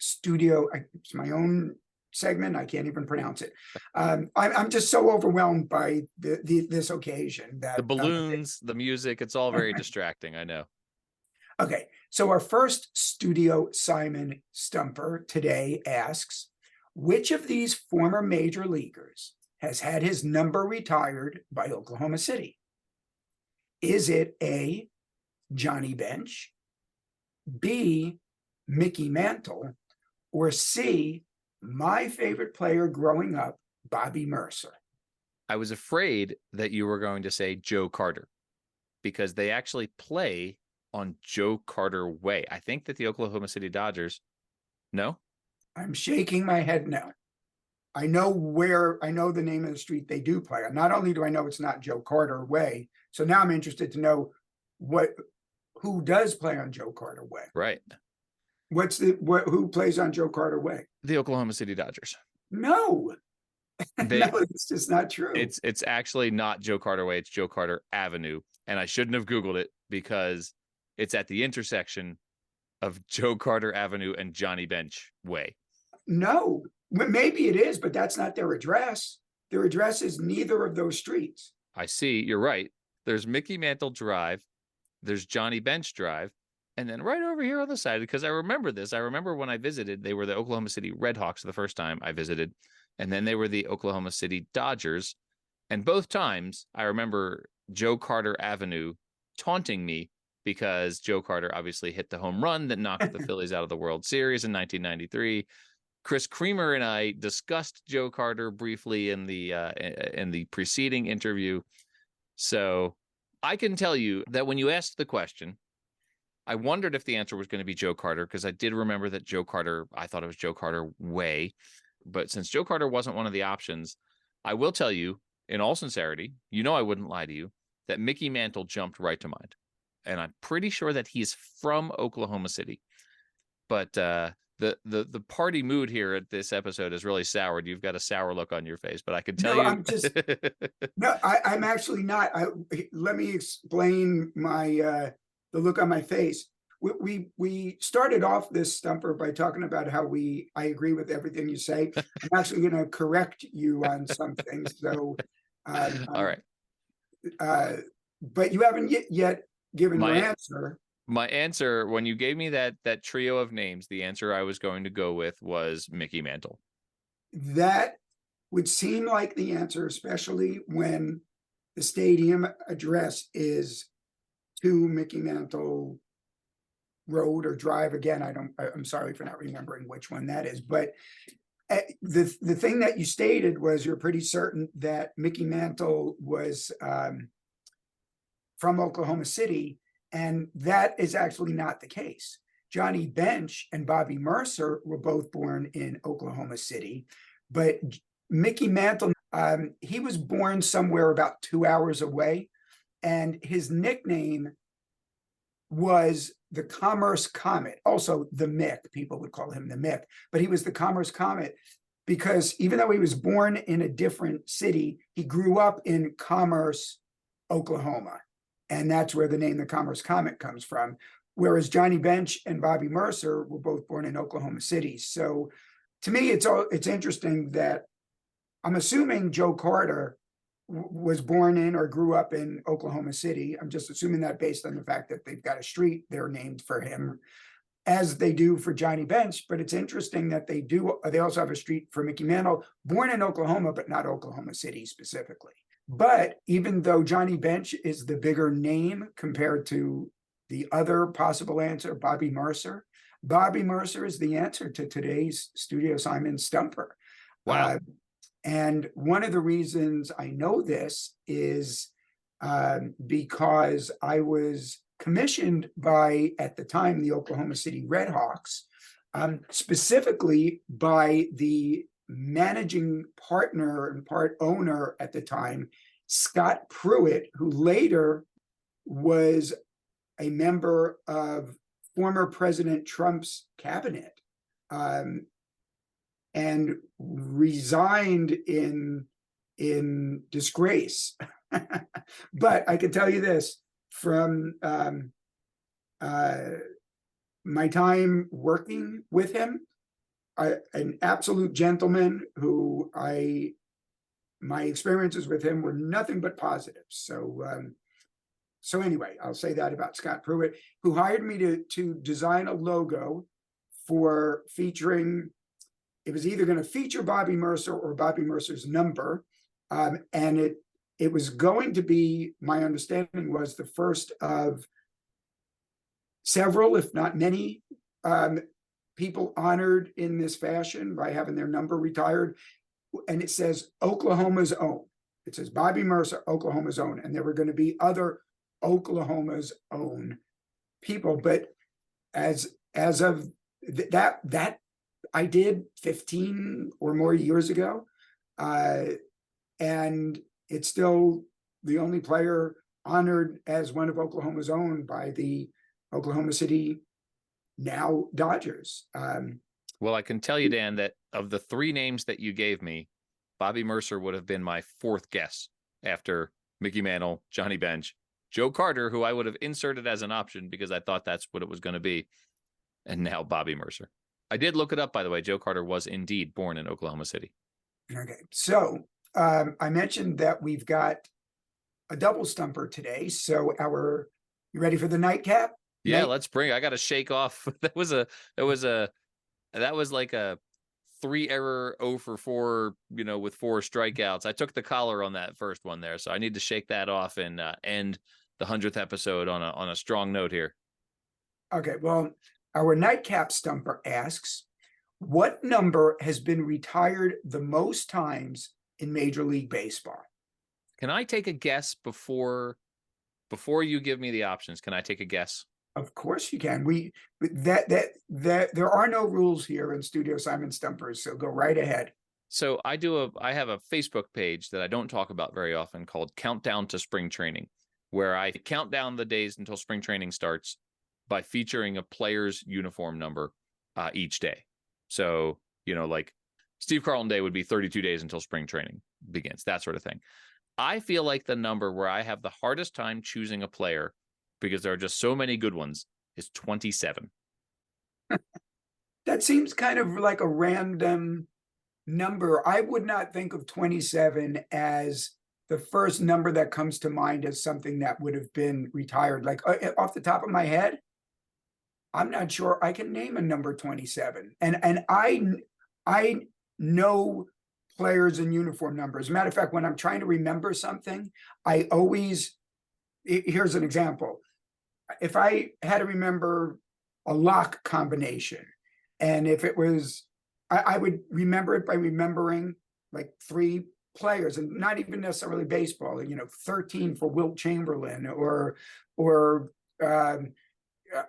it's my own segment. I can't even pronounce it. I'm just so overwhelmed by this occasion that the balloons, the music, it's all very distracting. I know. Okay, so our first Studio Simon Stumper today asks, which of these former major leaguers has had his number retired by Oklahoma City? Is it A, Johnny Bench, B, Mickey Mantle, or C, my favorite player growing up, Bobby Mercer? I was afraid that you were going to say Joe Carter, because they actually play on Joe Carter Way. I think that the Oklahoma City Dodgers, no? I'm shaking my head no. I know the name of the street they do play on. Not only do I know it's not Joe Carter Way, so now I'm interested to know who does play on Joe Carter Way. Right. Who plays on Joe Carter Way? The Oklahoma City Dodgers. No. No, it's just not true. It's actually not Joe Carter Way, it's Joe Carter Avenue. And I shouldn't have Googled it because it's at the intersection of Joe Carter Avenue and Johnny Bench Way. No, maybe it is, but that's not their address. Their address is neither of those streets. I see. You're right. There's Mickey Mantle Drive. There's Johnny Bench Drive. And then right over here on the side, because I remember this. I remember when I visited, they were the Oklahoma City Redhawks the first time I visited. And then they were the Oklahoma City Dodgers. And both times I remember Joe Carter Avenue taunting me because Joe Carter obviously hit the home run that knocked the Phillies out of the World Series in 1993. Chris Creamer and I discussed Joe Carter briefly in the preceding interview. So I can tell you that when you asked the question, I wondered if the answer was going to be Joe Carter, because I did remember that Joe Carter, I thought it was Joe Carter Way. But since Joe Carter wasn't one of the options, I will tell you, in all sincerity, I wouldn't lie to you, that Mickey Mantle jumped right to mind. And I'm pretty sure that he's from Oklahoma City. But the party mood here at this episode is really soured. You've got a sour look on your face, but I can tell you. I'm actually not. Let me explain the look on my face. We started off this stumper by talking about how I agree with everything you say. I'm actually going to correct you on some things. So, all right. But you haven't yet given your answer. My answer, when you gave me that trio of names, the answer I was going to go with was Mickey Mantle. That would seem like the answer, especially when the stadium address is 2 Mickey Mantle Road or Drive. Again, I'm sorry for not remembering which one that is, but the thing that you stated was you're pretty certain that Mickey Mantle was from Oklahoma City, and that is actually not the case. Johnny Bench and Bobby Mercer were both born in Oklahoma City, but Mickey Mantle, he was born somewhere about 2 hours away, and his nickname was the Commerce Comet, also the Mick. People would call him the Mick, but he was the Commerce Comet because even though he was born in a different city, he grew up in Commerce, Oklahoma. And that's where the name the Commerce Comet comes from. Whereas Johnny Bench and Bobby Mercer were both born in Oklahoma City. So to me, it's interesting that I'm assuming Joe Carter was born in or grew up in Oklahoma City. I'm just assuming that based on the fact that they've got a street there named for him, as they do for Johnny Bench. But it's interesting that they also have a street for Mickey Mantle, born in Oklahoma, but not Oklahoma City specifically. But even though Johnny Bench is the bigger name compared to the other possible answer, Bobby Mercer is the answer to today's Studio Simon Stumper. Wow. And one of the reasons I know this is because I was commissioned by, at the time, the Oklahoma City Redhawks, specifically by the managing partner and part owner at the time, Scott Pruitt, who later was a member of former President Trump's cabinet, and resigned in disgrace. But I can tell you this, from my time working with him, an absolute gentleman who my experiences with him were nothing but positive. So anyway, I'll say that about Scott Pruitt, who hired me to design a logo for featuring. It was either going to feature Bobby Mercer or Bobby Mercer's number, and it was going to be, my understanding was, the first of several, if not many, people honored in this fashion by having their number retired. And it says Oklahoma's own. It says Bobby Mercer, Oklahoma's own. And there were going to be other Oklahoma's own people, but as of that I did 15 or more years ago, and it's still the only player honored as one of Oklahoma's own by the Oklahoma City, now Dodgers. Well, I can tell you, Dan, that of the three names that you gave me, Bobby Mercer would have been my fourth guess after Mickey Mantle, Johnny Bench, Joe Carter, who I would have inserted as an option because I thought that's what it was going to be, and now Bobby Mercer. I did look it up, by the way. Joe Carter was indeed born in Oklahoma City. Okay, so I mentioned that we've got a double stumper today. So you ready for the nightcap? Yeah, let's bring. I got to shake off. That was like a 3-error 0 for 4, with 4 strikeouts. I took the collar on that first one there, so I need to shake that off and end the 100th episode on a strong note here. Okay, well, our nightcap stumper asks, what number has been retired the most times in Major League Baseball? Can I take a guess before you give me the options? Can I take a guess? Of course you can. That there are no rules here in Studio Simon Stumpers, so go right ahead. So I have a Facebook page that I don't talk about very often called Countdown to Spring Training, where I count down the days until spring training starts by featuring a player's uniform number each day. So, like Steve Carlton Day would be 32 days until spring training begins, that sort of thing. I feel like the number where I have the hardest time choosing a player, because there are just so many good ones, is 27. That seems kind of like a random number. I would not think of 27 as the first number that comes to mind as something that would have been retired. Like off the top of my head, I'm not sure I can name a number 27. And I know players and uniform numbers. As a matter of fact, when I'm trying to remember something, here's an example. If I had to remember a lock combination, and if it was, I would remember it by remembering like 3 players, and not even necessarily baseball, 13 for Wilt Chamberlain, or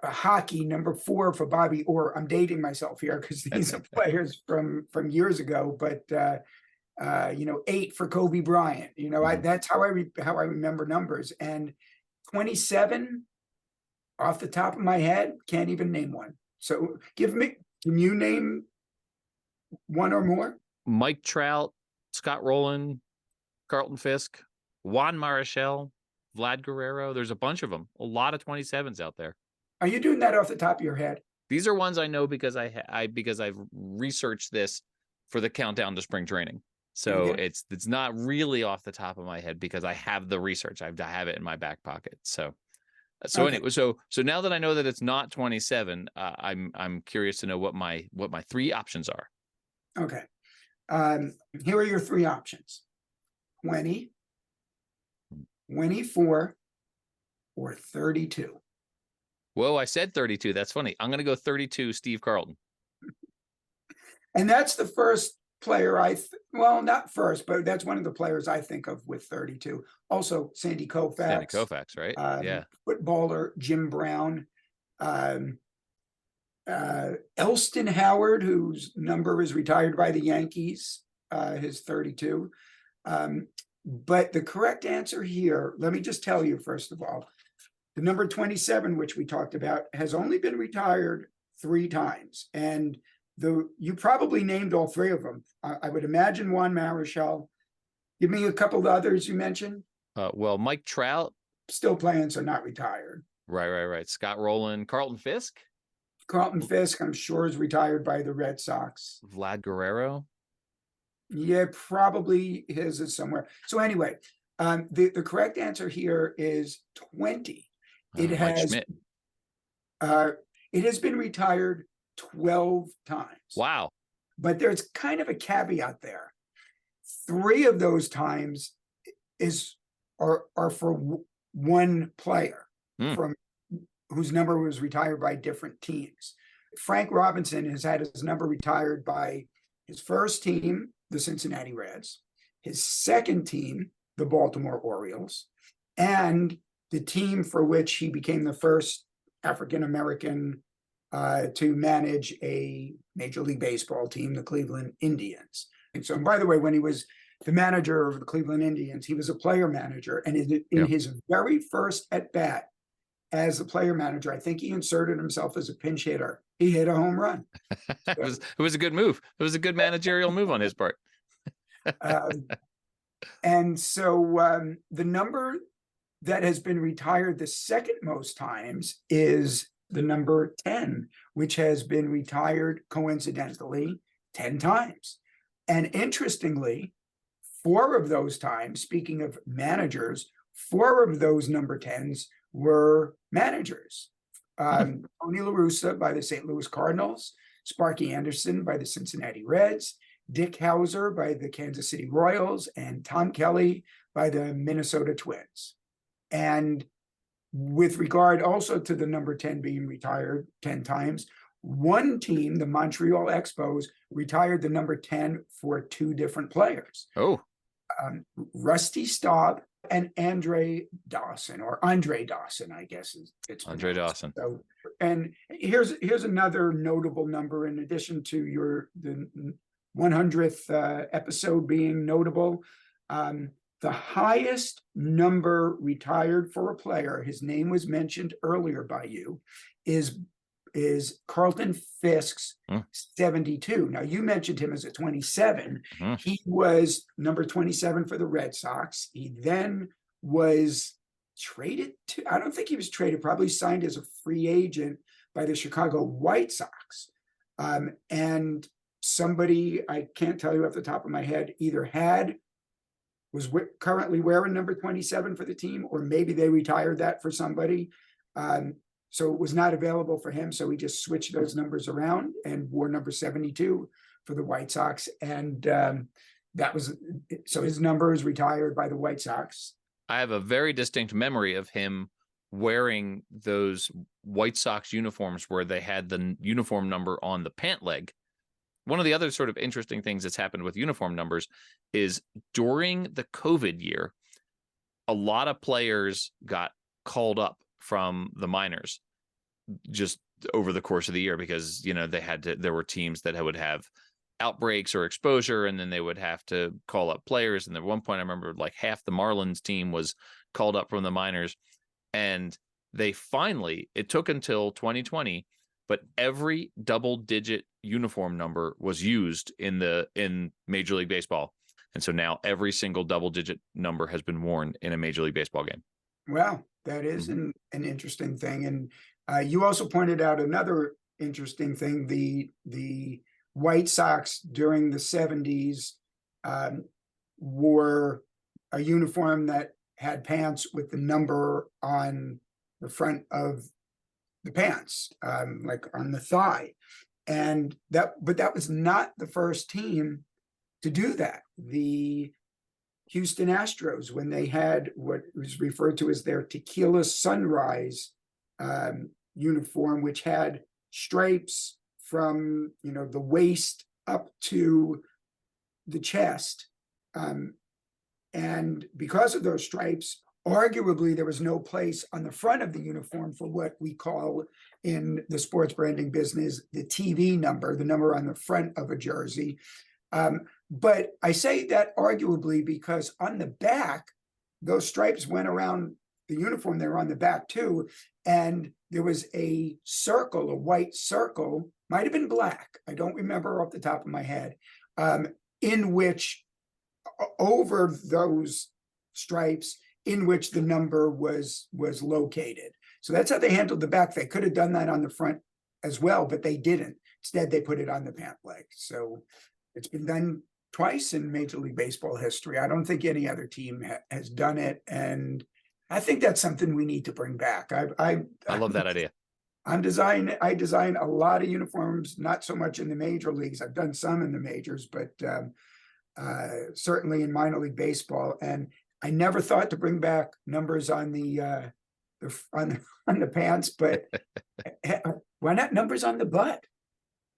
hockey, number 4 for Bobby Orr. I'm dating myself here because these are players from years ago, but 8 for Kobe Bryant. That's how I remember numbers. And 27, off the top of my head, can't even name one. So can you name one or more? Mike Trout, Scott Rowland, Carlton Fisk, Juan Marichal, Vlad Guerrero. There's a bunch of them. A lot of 27s out there. Are you doing that off the top of your head? These are ones I know because I've researched this for the countdown to spring training. So Okay. It's not really off the top of my head because I have the research. I have it in my back pocket. So Okay. anyway, so now that I know that it's not 27, I'm curious to know what my 3 options are. Okay. Here are your 3 options: 20, 24, or 32. Whoa, I said 32. That's funny. I'm going to go 32, Steve Carlton. And that's the first player well, not first, but that's one of the players I think of with 32. Also, Sandy Koufax. Sandy Koufax, right? Yeah. Footballer Jim Brown. Elston Howard, whose number is retired by the Yankees, his 32. But the correct answer here, let me just tell you, first of all, the number 27, which we talked about, has only been retired 3 times. And you probably named all 3 of them. I would imagine Juan Marichal. Give me a couple of others you mentioned. Well, Mike Trout. Still playing, so not retired. Right. Scott Rowland, Carlton Fisk. Carlton Fisk, I'm sure, is retired by the Red Sox. Vlad Guerrero. Yeah, probably his is somewhere. So anyway, the correct answer here is 20. It has been retired 12 times. Wow. But there's kind of a caveat there. 3 of those times are for one player from whose number was retired by different teams. Frank Robinson has had his number retired by his first team, the Cincinnati Reds, his second team, the Baltimore Orioles, and the team for which he became the first African American to manage a Major League Baseball team, the Cleveland Indians. And so, and by the way, when he was the manager of the Cleveland Indians, he was a player manager. And in his very first at bat as the player manager, I think he inserted himself as a pinch hitter. He hit a home run. So, it was a good move. It was a good managerial move on his part. And so the number that has been retired the second most times is the number 10, which has been retired coincidentally 10 times. And interestingly, 4 of those times, speaking of managers, 4 of those number 10s were managers. Tony La Russa by the St. Louis Cardinals, Sparky Anderson by the Cincinnati Reds, Dick Hauser by the Kansas City Royals, and Tom Kelly by the Minnesota Twins. And with regard also to the number 10 being retired 10 times, one team, the Montreal Expos, retired the number 10 for 2 different players. Oh. Rusty Staub and Andre Dawson, I guess it's Andre Dawson. So, and here's another notable number in addition to the 100th episode being notable. The highest number retired for a player, his name was mentioned earlier by you, is Carlton Fisk's 72. Now, you mentioned him as a 27. He was number 27 for the Red Sox. He then was traded to, I don't think he was traded, probably signed as a free agent by the Chicago White Sox. And somebody, I can't tell you off the top of my head, either was currently wearing number 27 for the team, or maybe they retired that for somebody. So it was not available for him. So he just switched those numbers around and wore number 72 for the White Sox. And so his number is retired by the White Sox. I have a very distinct memory of him wearing those White Sox uniforms where they had the uniform number on the pant leg. One of the other sort of interesting things that's happened with uniform numbers is during the COVID year, a lot of players got called up from the minors just over the course of the year because, there were teams that would have outbreaks or exposure, and then they would have to call up players. And at one point I remember like half the Marlins team was called up from the minors, and it took until 2020, but every double-digit uniform number was used in Major League Baseball. And so now every single double-digit number has been worn in a Major League Baseball game. Wow, that is an interesting thing. And you also pointed out another interesting thing. The White Sox during the 70s wore a uniform that had pants with the number on the front of the pants, like on the thigh. But that was not the first team to do that. The Houston Astros, when they had what was referred to as their Tequila Sunrise uniform, which had stripes from the waist up to the chest, and because of those stripes, arguably there was no place on the front of the uniform for what we call in the sports branding business the TV number, the number on the front of a jersey. But I say that arguably because on the back, those stripes went around the uniform. They were on the back too. And there was a circle, a white circle, might have been black, I don't remember off the top of my head, in which over those stripes, in which the number was located. So that's how they handled the back. They could have done that on the front as well, but they didn't. Instead, they put it on the pant leg. So it's been done twice in Major League Baseball history. I don't think any other team has done it. And I think that's something we need to bring back. I love that idea. I design a lot of uniforms, not so much in the major leagues. I've done some in the majors, but certainly in minor league baseball. And I never thought to bring back numbers on the pants, but why not numbers on the butt?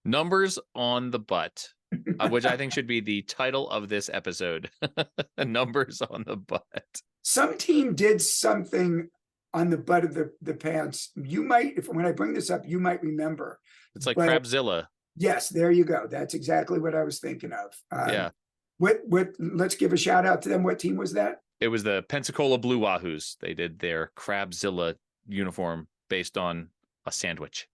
Numbers on the butt, which I think should be the title of this episode. Numbers on the butt. Some team did something on the butt of the pants. You might, if when I bring this up, you might remember. It's like But Crabzilla. yes, there you go. That's exactly what I was thinking of. Yeah. What? Let's give a shout out to them. What team was that? It was the Pensacola Blue Wahoos. They did their Crabzilla uniform based on a sandwich.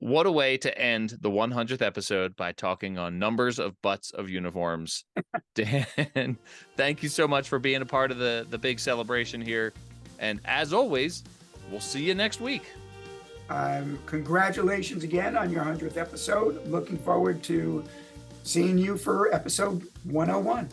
What a way to end the 100th episode by talking on numbers of butts of uniforms. Dan, thank you so much for being a part of the big celebration here. And as always, we'll see you next week. Congratulations again on your 100th episode. Looking forward to seeing you for episode 101.